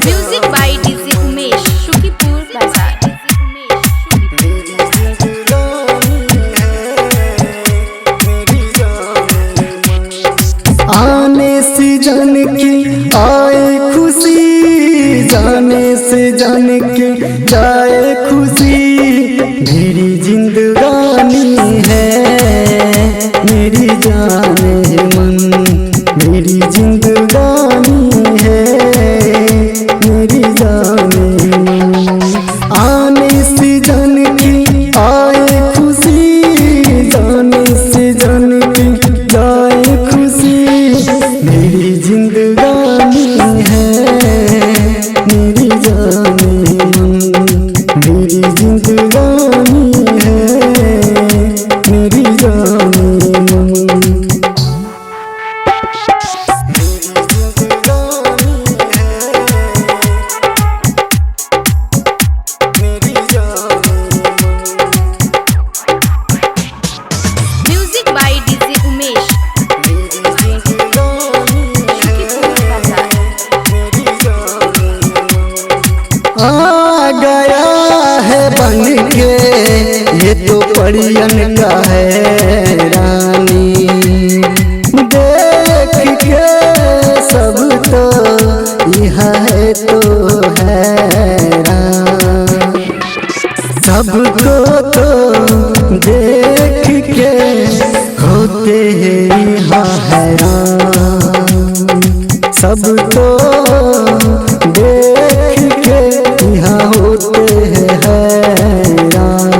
Music by DJ Umesh Shukipur Bazar. आने से जान के आए खुशी, जाने से जान के जाए खुशी। मेरी जिंदगानी है मेरी जाने मन, मेरी जिंदगानी है मेरी जाने मन। आने से जान के आए खुशी, जाने से जान के जाए खुशी। मेरी जिंदगानी है मेरी जाने मन, मेरी जिंदगानी है मेरी जाने मन। Music by DJ Umesh Shukipur Bazar. आ गया है बन के ये तो परियन का है रानी। देख के सब तो यह है तो हैरान, सबको तो देख के होते हैं यहाँ हैरान। सब तो देख के यहाँ होते हैं हैरान।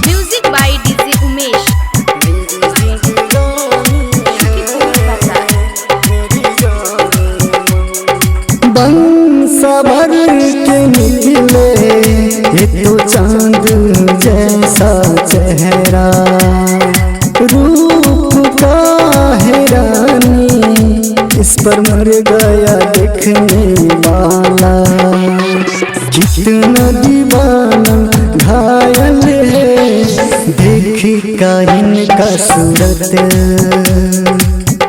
Music by DJ Umesh Shukipur Bazar. बंसवर के निकले ये तो चांद जैसा चेहरा। रूप का है रानी इस पर मर गया देखने वाला। कितना दीवाना घायल है देख का इनका सूरत।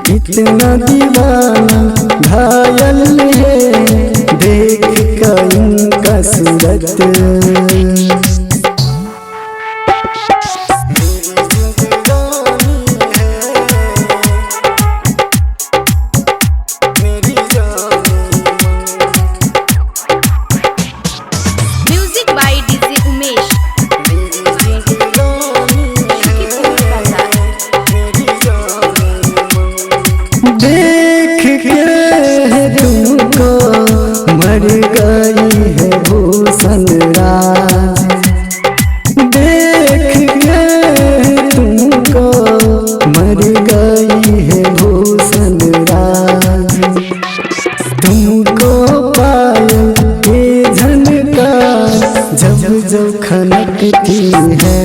कितना दीवाना घायल है देख का इनका सूरत। Music by DJ Umesh Shukipur बाजार। देख के तुमको मर गई है भूषण राज। देख के तुमको मर गई है भूषण राज। तुमको पाए ये झनका जब जब खनकती है।